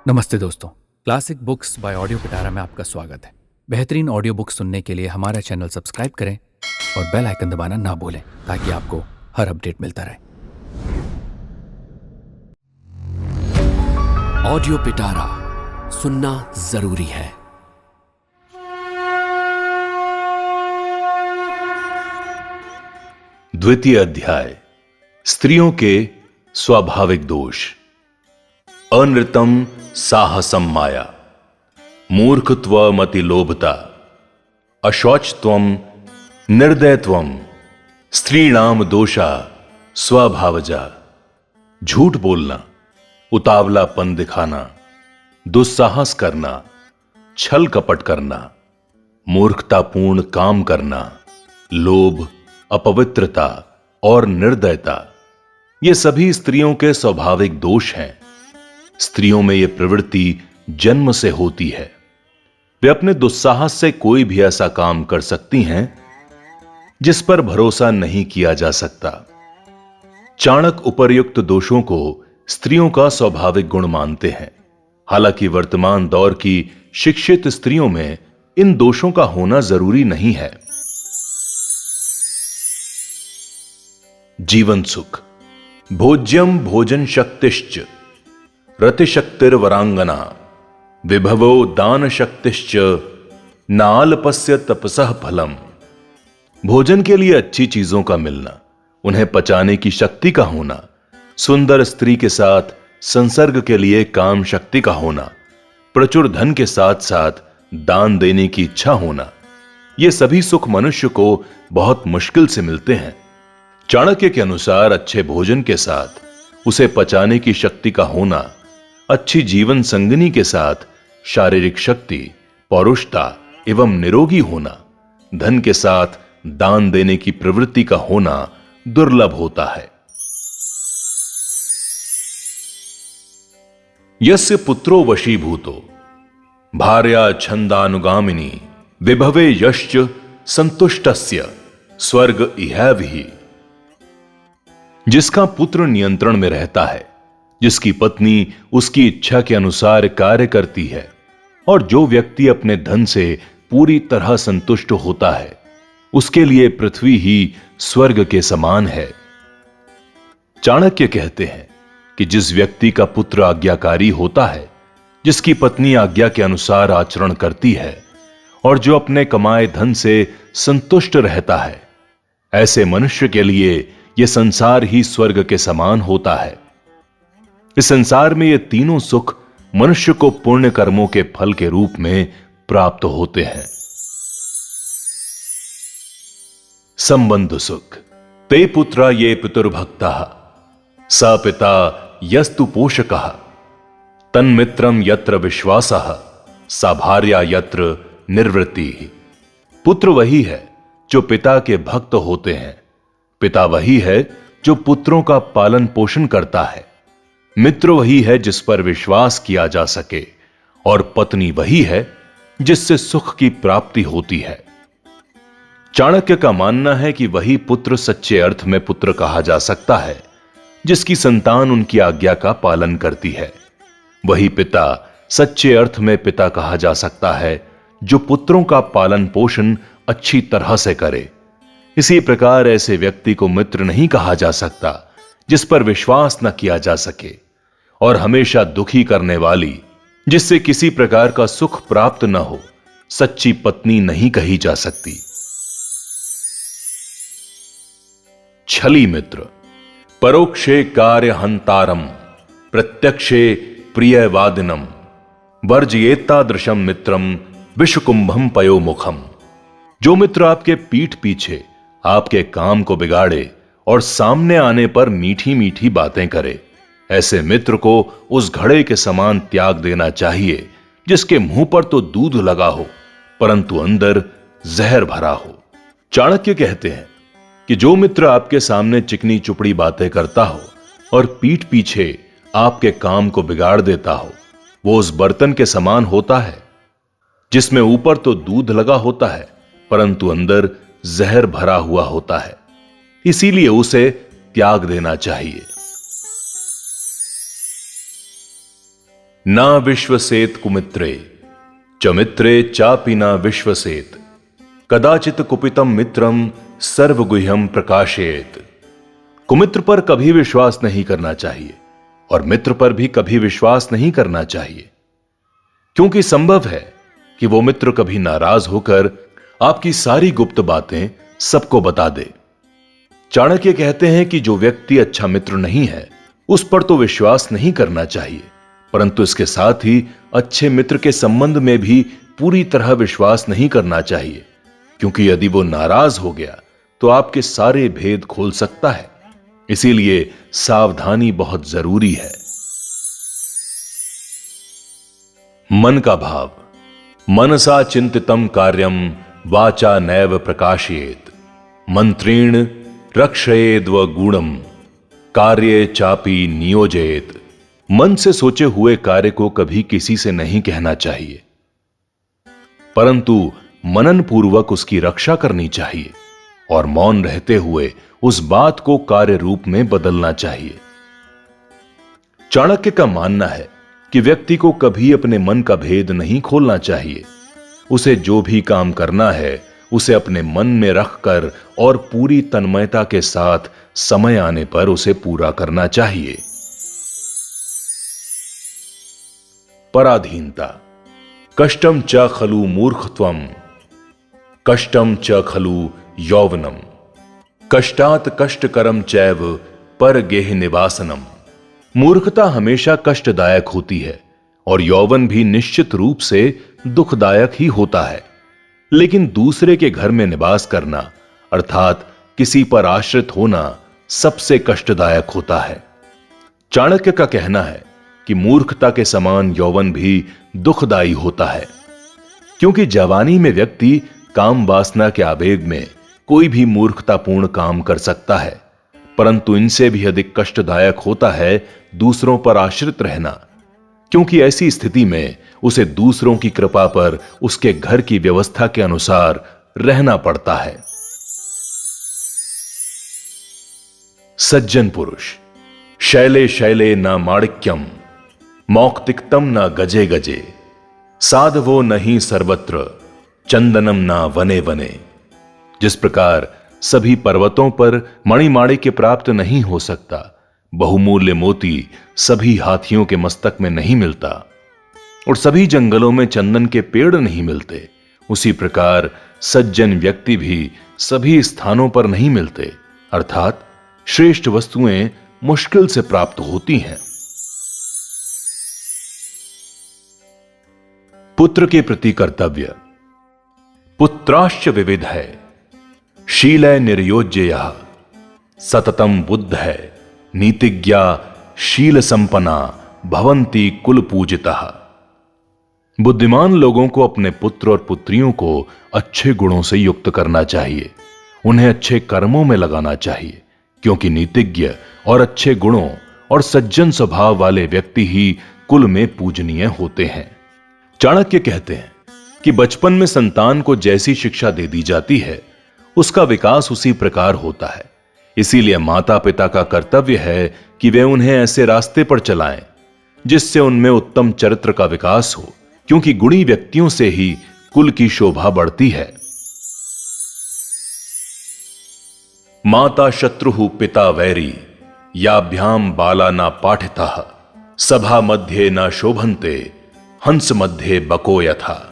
नमस्ते दोस्तों। Classic books bye audio पिटारा में आपका स्वागत है। बेहतरीन ऑडियो बुक सुनने के लिए हमारा चैनल सब्सक्राइब करें और बेल आइकन दबाना ना भूलें ताकि आपको हर अपडेट मिलता रहे। ऑडियो पिटारा सुनना जरूरी है। द्वितीय अध्याय, स्त्रियों के स्वाभाविक दोष। अनृतम साहसम माया, मूर्खत्वमतिलोभता, अशौचत्वम, निर्दयत्वम, स्त्रीणाम दोषा स्वभावजा। झूठ बोलना, उतावलापन दिखाना, दुस्साहस करना, छल कपट करना, मूर्खतापूर्ण काम करना, लोभ, अपवित्रता और निर्दयता, ये सभी स्त्रियों के स्वाभाविक दोष हैं। स्त्रियों में यह प्रवृत्ति जन्म से होती है। वे अपने दुस्साहस से कोई भी ऐसा काम कर सकती हैं जिस पर भरोसा नहीं किया जा सकता। चाणक्य उपर्युक्त दोषों को स्त्रियों का स्वाभाविक गुण मानते हैं। हालांकि वर्तमान दौर की शिक्षित स्त्रियों में इन दोषों का होना जरूरी नहीं है। जीवन सुख। भोज्यम भोजन शक्तिश्च, रतिशक्तिर्वरांगना, विभवो दान शक्तिश्च, नाल्पस्य तपसः फलम। भोजन के लिए अच्छी चीजों का मिलना, उन्हें पचाने की शक्ति का होना, सुंदर स्त्री के साथ संसर्ग के लिए काम शक्ति का होना, प्रचुर धन के साथ साथ दान देने की इच्छा होना, ये सभी सुख मनुष्य को बहुत मुश्किल से मिलते हैं। चाणक्य के अनुसार अच्छे भोजन के साथ उसे पचाने की शक्ति का होना, अच्छी जीवन संगिनी के साथ शारीरिक शक्ति, पौरुषता एवं निरोगी होना, धन के साथ दान देने की प्रवृत्ति का होना दुर्लभ होता है। यस्य पुत्रो वशीभूतो, भार्या छंदानुगामिनी, विभवे यश्च संतुष्टस्य, स्वर्ग इहैवहि। जिसका पुत्र नियंत्रण में रहता है, जिसकी पत्नी उसकी इच्छा के अनुसार कार्य करती है और जो व्यक्ति अपने धन से पूरी तरह संतुष्ट होता है, उसके लिए पृथ्वी ही स्वर्ग के समान है। चाणक्य कहते हैं कि जिस व्यक्ति का पुत्र आज्ञाकारी होता है, जिसकी पत्नी आज्ञा के अनुसार आचरण करती है और जो अपने कमाए धन से संतुष्ट रहता है, ऐसे मनुष्य के लिए यह संसार ही स्वर्ग के समान होता है। इस संसार में ये तीनों सुख मनुष्य को पुण्य कर्मों के फल के रूप में प्राप्त होते हैं। संबंध सुख। ते पुत्रा ये पितुर्भक्ता, स पिता यस्तु पोषकः, तन्मित्रम यत्र विश्वासः, सा भार्या यत्र निर्वृत्तिः। पुत्र वही है जो पिता के भक्त होते हैं, पिता वही है जो पुत्रों का पालन पोषण करता है, मित्र वही है जिस पर विश्वास किया जा सके, और पत्नी वही है जिससे सुख की प्राप्ति होती है। चाणक्य का मानना है कि वही पुत्र सच्चे अर्थ में पुत्र कहा जा सकता है जिसकी संतान उनकी आज्ञा का पालन करती है। वही पिता सच्चे अर्थ में पिता कहा जा सकता है जो पुत्रों का पालन पोषण अच्छी तरह से करे। इसी प्रकार ऐसे व्यक्ति को मित्र नहीं कहा जा सकता जिस पर विश्वास न किया जा सके, और हमेशा दुखी करने वाली, जिससे किसी प्रकार का सुख प्राप्त न हो, सच्ची पत्नी नहीं कही जा सकती। छली मित्र। परोक्षे कार्य हंतारम, प्रत्यक्षे प्रियवादिनम, वर्जयेत्तादृशम मित्रम विषकुंभम पयोमुखम। जो मित्र आपके पीठ पीछे आपके काम को बिगाड़े और सामने आने पर मीठी मीठी बातें करे, ऐसे मित्र को उस घड़े के समान त्याग देना चाहिए जिसके मुंह पर तो दूध लगा हो परंतु अंदर जहर भरा हो। चाणक्य कहते हैं कि जो मित्र आपके सामने चिकनी चुपड़ी बातें करता हो और पीठ पीछे आपके काम को बिगाड़ देता हो, वो उस बर्तन के समान होता है जिसमें ऊपर तो दूध लगा होता है परंतु अंदर जहर भरा हुआ होता है। इसीलिए उसे त्याग देना चाहिए। ना विश्वसेत कुमित्रे च मित्रे चापि ना विश्वसेत कदाचित कुपितम मित्रम सर्वगुह्यम प्रकाशेत। कुमित्र पर कभी विश्वास नहीं करना चाहिए और मित्र पर भी कभी विश्वास नहीं करना चाहिए, क्योंकि संभव है कि वो मित्र कभी नाराज होकर आपकी सारी गुप्त बातें सबको बता दे। चाणक्य कहते हैं कि जो व्यक्ति अच्छा मित्र नहीं है उस पर तो विश्वास नहीं करना चाहिए, परंतु इसके साथ ही अच्छे मित्र के संबंध में भी पूरी तरह विश्वास नहीं करना चाहिए, क्योंकि यदि वो नाराज हो गया तो आपके सारे भेद खोल सकता है। इसीलिए सावधानी बहुत जरूरी है। मन का भाव। मनसा चिंतितम कार्यम वाचा नैव प्रकाशयेत मंत्रेण रक्षयेद व गुणम कार्ये चापि नियोजयेत। मन से सोचे हुए कार्य को कभी किसी से नहीं कहना चाहिए, परंतु मनन पूर्वक उसकी रक्षा करनी चाहिए और मौन रहते हुए उस बात को कार्य रूप में बदलना चाहिए। चाणक्य का मानना है कि व्यक्ति को कभी अपने मन का भेद नहीं खोलना चाहिए। उसे जो भी काम करना है उसे अपने मन में रखकर और पूरी तन्मयता के साथ समय आने पर उसे पूरा करना चाहिए। पराधीनता। कष्टम च खलु मूर्खत्वम कष्टम च खलु यौवनम कष्टात कष्टकरम चैव पर गेह निवासनम। मूर्खता हमेशा कष्टदायक होती है और यौवन भी निश्चित रूप से दुखदायक ही होता है, लेकिन दूसरे के घर में निवास करना अर्थात किसी पर आश्रित होना सबसे कष्टदायक होता है। चाणक्य का कहना है कि मूर्खता के समान यौवन भी दुखदायी होता है, क्योंकि जवानी में व्यक्ति काम वासना के आवेग में कोई भी मूर्खतापूर्ण काम कर सकता है, परंतु इनसे भी अधिक कष्टदायक होता है दूसरों पर आश्रित रहना, क्योंकि ऐसी स्थिति में उसे दूसरों की कृपा पर उसके घर की व्यवस्था के अनुसार रहना पड़ता है। सज्जन पुरुष। शैले शैले न माणिक्यम मौक्तिक्तम न गजे गजे साधवो नहीं सर्वत्र चंदनम न वने वने। जिस प्रकार सभी पर्वतों पर मणिमाणिक्य प्राप्त नहीं हो सकता, बहुमूल्य मोती सभी हाथियों के मस्तक में नहीं मिलता और सभी जंगलों में चंदन के पेड़ नहीं मिलते, उसी प्रकार सज्जन व्यक्ति भी सभी स्थानों पर नहीं मिलते, अर्थात श्रेष्ठ वस्तुएं मुश्किल से प्राप्त होती हैं। पुत्र के प्रति कर्तव्य। पुत्राश्च विविध है शीलय निर्योज्य सततम बुद्ध है नीतिज्ञा शील संपन्ना भवंती कुल पूजिता। बुद्धिमान लोगों को अपने पुत्र और पुत्रियों को अच्छे गुणों से युक्त करना चाहिए, उन्हें अच्छे कर्मों में लगाना चाहिए, क्योंकि नीतिज्ञ और अच्छे गुणों और सज्जन स्वभाव वाले व्यक्ति ही कुल में पूजनीय होते हैं। चाणक्य कहते हैं कि बचपन में संतान को जैसी शिक्षा दे दी जाती है उसका विकास उसी प्रकार होता है। इसीलिए माता पिता का कर्तव्य है कि वे उन्हें ऐसे रास्ते पर चलाएं जिससे उनमें उत्तम चरित्र का विकास हो, क्योंकि गुणी व्यक्तियों से ही कुल की शोभा बढ़ती है। माता शत्रुः पिता वैरी याभ्याम बाला न पाठितः सभा मध्य न शोभन्ते हंस मध्य बको यथा।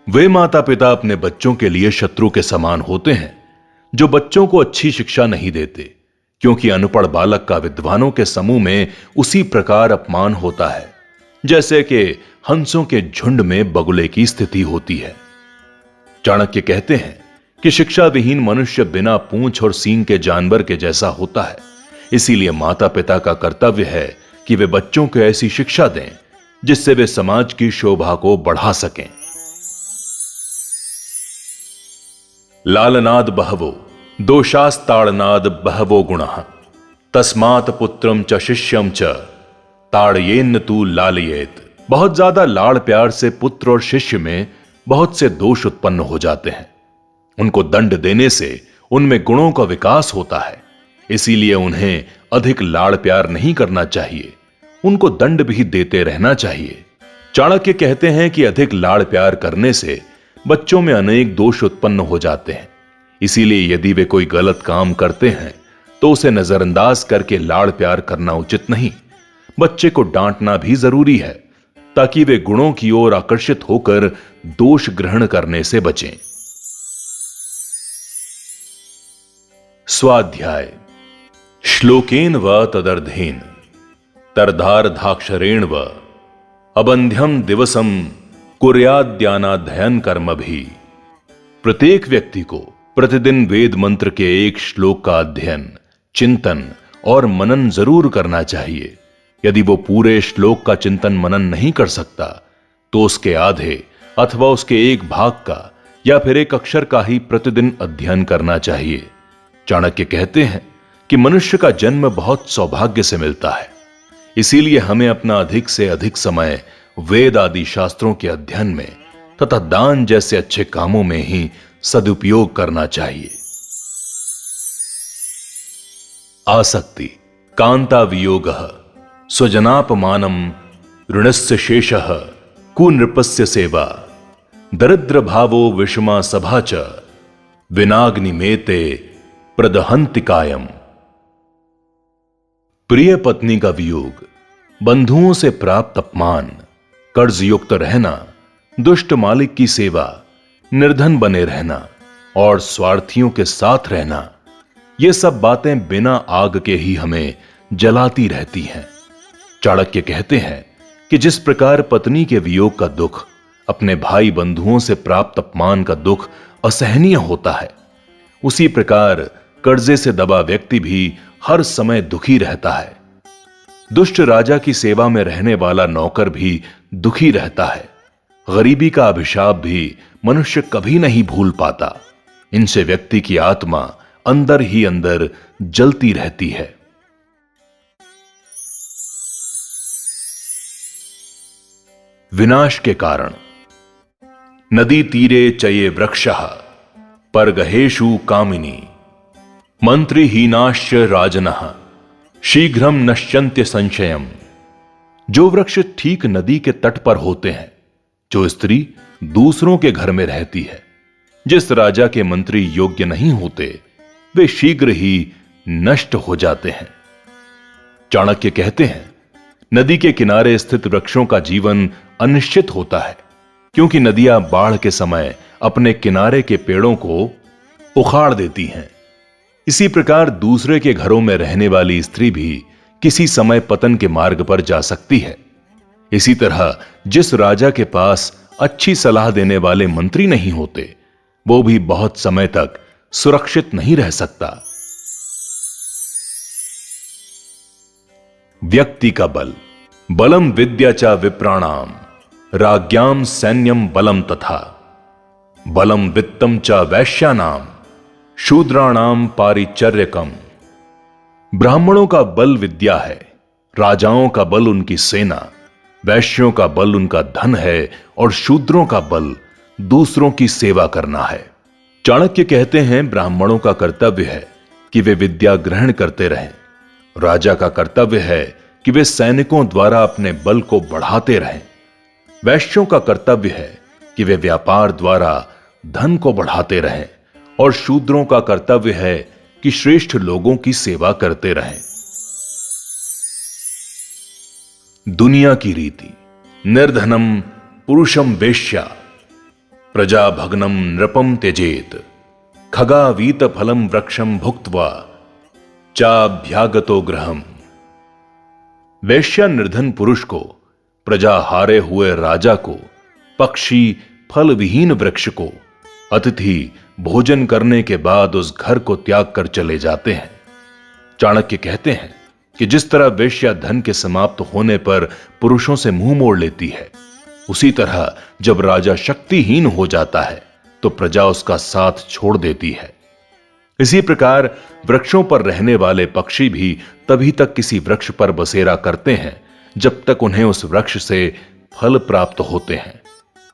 वे माता पिता अपने बच्चों के लिए शत्रु के समान होते हैं जो बच्चों को अच्छी शिक्षा नहीं देते, क्योंकि अनपढ़ बालक का विद्वानों के समूह में उसी प्रकार अपमान होता है जैसे कि हंसों के झुंड में बगुले की स्थिति होती है। चाणक्य कहते हैं कि शिक्षा विहीन मनुष्य बिना पूंछ और सींग के जानवर के जैसा होता है। इसीलिए माता पिता का कर्तव्य है कि वे बच्चों को ऐसी शिक्षा दें जिससे वे समाज की शोभा को बढ़ा सकें। लालनाद बहवो दोषास्ताड़नाद बहवो गुणः तस्मात् पुत्रम च शिष्यम च ताड़येन्न तू लालयेत। बहुत ज्यादा लाड़ प्यार से पुत्र और शिष्य में बहुत से दोष उत्पन्न हो जाते हैं। उनको दंड देने से उनमें गुणों का विकास होता है, इसीलिए उन्हें अधिक लाड़ प्यार नहीं करना चाहिए उनको दंड भी देते रहना चाहिए। चाणक्य कहते हैं कि अधिक लाड़ प्यार करने से बच्चों में अनेक दोष उत्पन्न हो जाते हैं। इसीलिए यदि वे कोई गलत काम करते हैं तो उसे नजरअंदाज करके लाड़ प्यार करना उचित नहीं। बच्चे को डांटना भी जरूरी है ताकि वे गुणों की ओर आकर्षित होकर दोष ग्रहण करने से बचें। स्वाध्याय। श्लोकेन व तदर्धेन तरधार्धाक्षरेण व अबंध्यम दिवसम कुर्याद्यानाध्ययन कर्म भी। प्रत्येक व्यक्ति को प्रतिदिन वेद मंत्र के एक श्लोक का अध्ययन, चिंतन और मनन जरूर करना चाहिए। यदि वो पूरे श्लोक का चिंतन मनन नहीं कर सकता तो उसके आधे अथवा उसके एक भाग का या फिर एक अक्षर का ही प्रतिदिन अध्ययन करना चाहिए। चाणक्य कहते हैं कि मनुष्य का जन्म बहुत सौभाग्य से मिलता है, इसीलिए हमें अपना अधिक से अधिक समय वेद आदि शास्त्रों के अध्ययन में तथा दान जैसे अच्छे कामों में ही सदुपयोग करना चाहिए। आसक्ति। कांता वियोगः स्वजनापमानम ऋणस्य शेषः कुनृपस्य सेवा दरिद्र भावो विषमा सभा च विनाग्निमेते प्रदहन्ति कायम। प्रिय पत्नी का वियोग, बंधुओं से प्राप्त अपमान, कर्ज युक्त रहना, दुष्ट मालिक की सेवा, निर्धन बने रहना और स्वार्थियों के साथ रहना, ये सब बातें बिना आग के ही हमें जलाती रहती हैं। चाणक्य कहते हैं कि जिस प्रकार पत्नी के वियोग का दुख, अपने भाई बंधुओं से प्राप्त अपमान का दुख असहनीय होता है, उसी प्रकार कर्जे से दबा व्यक्ति भी हर समय दुखी रहता है। दुष्ट राजा की सेवा में रहने वाला नौकर भी दुखी रहता है। गरीबी का अभिशाप भी मनुष्य कभी नहीं भूल पाता। इनसे व्यक्ति की आत्मा अंदर ही अंदर जलती रहती है। विनाश के कारण। नदी तीरे चये वृक्षः परगहेषु कामिनी मंत्रिहीनाश्च राजनः शीघ्रम नश्यन्त्य संशयम। जो वृक्ष ठीक नदी के तट पर होते हैं, जो स्त्री दूसरों के घर में रहती है, जिस राजा के मंत्री योग्य नहीं होते, वे शीघ्र ही नष्ट हो जाते हैं। चाणक्य कहते हैं, नदी के किनारे स्थित वृक्षों का जीवन अनिश्चित होता है, क्योंकि नदियां बाढ़ के समय अपने किनारे के पेड़ों को उखाड़ देती हैं। इसी प्रकार दूसरे के घरों में रहने वाली स्त्री भी किसी समय पतन के मार्ग पर जा सकती है। इसी तरह जिस राजा के पास अच्छी सलाह देने वाले मंत्री नहीं होते, वो भी बहुत समय तक सुरक्षित नहीं रह सकता। व्यक्ति का बल। बलम विद्या च विप्राणाम राज्ञाम सैन्यम बलम तथा बलम वित्तम च वैश्यानाम शूद्राणाम पारिचर्यकम। ब्राह्मणों का बल विद्या है, राजाओं का बल उनकी सेना, वैश्यों का बल उनका धन है और शूद्रों का बल दूसरों की सेवा करना है। चाणक्य कहते हैं, ब्राह्मणों का कर्तव्य है कि वे विद्या ग्रहण करते रहें। राजा का कर्तव्य है कि वे सैनिकों द्वारा अपने बल को बढ़ाते रहें। वैश्यों का कर्तव्य है कि वे व्यापार द्वारा धन को बढ़ाते रहें और शूद्रों का कर्तव्य है कि श्रेष्ठ लोगों की सेवा करते रहें। दुनिया की रीति। निर्धनम पुरुषम वेश्या प्रजा भग्नम नृपम त्यजेत खगावीत फलम वृक्षम भुक्त्वा चाभ्यागतो गृहम। वेश्या निर्धन पुरुष को, प्रजा हारे हुए राजा को, पक्षी फल विहीन वृक्ष को, अतिथि भोजन करने के बाद उस घर को त्याग कर चले जाते हैं। चाणक्य कहते हैं कि जिस तरह वेश्या धन के समाप्त होने पर पुरुषों से मुंह मोड़ लेती है, उसी तरह जब राजा शक्तिहीन हो जाता है तो प्रजा उसका साथ छोड़ देती है। इसी प्रकार वृक्षों पर रहने वाले पक्षी भी तभी तक किसी वृक्ष पर बसेरा करते हैं जब तक उन्हें उस वृक्ष से फल प्राप्त होते हैं।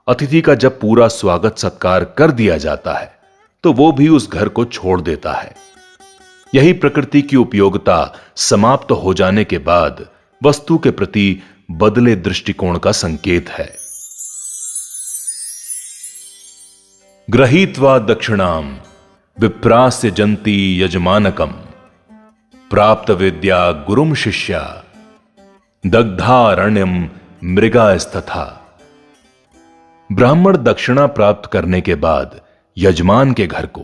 अतिथि का जब पूरा स्वागत सत्कार कर दिया जाता है तो वो भी उस घर को छोड़ देता है। यही प्रकृति की उपयोगिता समाप्त हो जाने के बाद वस्तु के प्रति बदले दृष्टिकोण का संकेत है। गृहीत्वा दक्षिणाम विप्रास्य जंती यजमानकम प्राप्त विद्या गुरुम शिष्या दग्धारण्यम मृगास्तथा। ब्राह्मण दक्षिणा प्राप्त करने के बाद यजमान के घर को,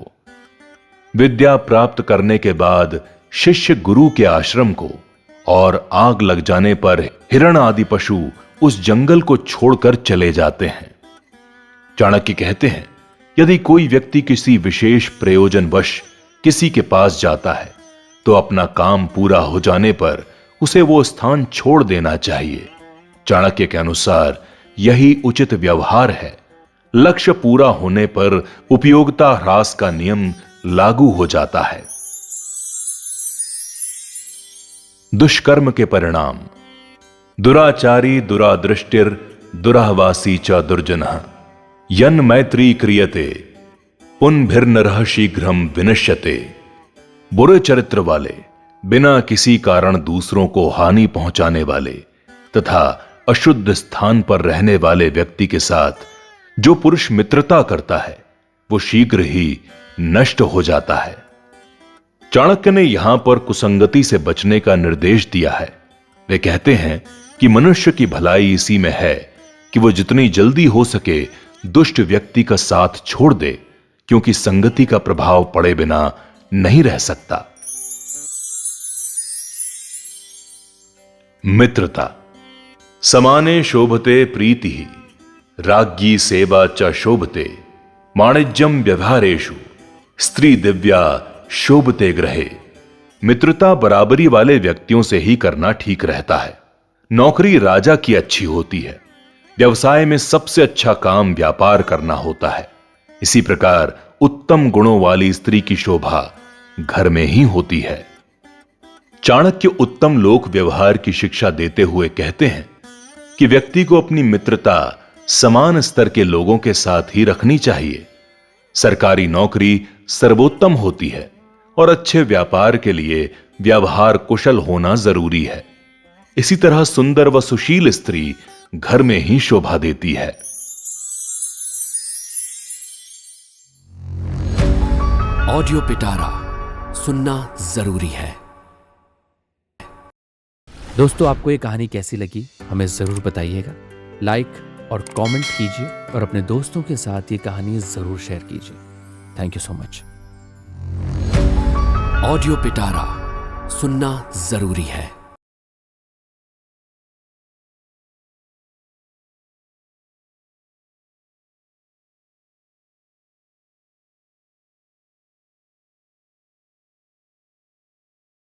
विद्या प्राप्त करने के बाद शिष्य गुरु के आश्रम को, और आग लग जाने पर हिरण आदि पशु उस जंगल को छोड़कर चले जाते हैं। चाणक्य कहते हैं, यदि कोई व्यक्ति किसी विशेष प्रयोजनवश किसी के पास जाता है तो अपना काम पूरा हो जाने पर उसे वो स्थान छोड़ देना चाहिए। चाणक्य के अनुसार यही उचित व्यवहार है। लक्ष्य पूरा होने पर उपयोगिता ह्रास का नियम लागू हो जाता है। दुष्कर्म के परिणाम। दुराचारी दुरादृष्टिर दुराहवासी च दुर्जनः यन मैत्री क्रियते पुनभिर्नरः शीघ्रम विनश्यते। बुरे चरित्र वाले, बिना किसी कारण दूसरों को हानि पहुंचाने वाले तथा अशुद्ध स्थान पर रहने वाले व्यक्ति के साथ जो पुरुष मित्रता करता है वो शीघ्र ही नष्ट हो जाता है। चाणक्य ने यहां पर कुसंगति से बचने का निर्देश दिया है। वे कहते हैं कि मनुष्य की भलाई इसी में है कि वो जितनी जल्दी हो सके दुष्ट व्यक्ति का साथ छोड़ दे, क्योंकि संगति का प्रभाव पड़े बिना नहीं रह सकता। मित्रता। समाने शोभते प्रीति राज्ञी सेवा च शोभते वाणिज्यम व्यवहारेषु स्त्री दिव्या शोभते ग्रहे। मित्रता बराबरी वाले व्यक्तियों से ही करना ठीक रहता है। नौकरी राजा की अच्छी होती है। व्यवसाय में सबसे अच्छा काम व्यापार करना होता है। इसी प्रकार उत्तम गुणों वाली स्त्री की शोभा घर में ही होती है। चाणक्य उत्तम लोक व्यवहार की शिक्षा देते हुए कहते हैं कि व्यक्ति को अपनी मित्रता समान स्तर के लोगों के साथ ही रखनी चाहिए। सरकारी नौकरी सर्वोत्तम होती है और अच्छे व्यापार के लिए व्यवहार कुशल होना जरूरी है। इसी तरह सुंदर व सुशील स्त्री घर में ही शोभा देती है। ऑडियो पिटारा सुनना जरूरी है। दोस्तों, आपको ये कहानी कैसी लगी हमें जरूर बताइएगा। लाइक और कमेंट कीजिए और अपने दोस्तों के साथ ये कहानी जरूर शेयर कीजिए। Thank you so much. Audio पिटारा सुनना जरूरी है।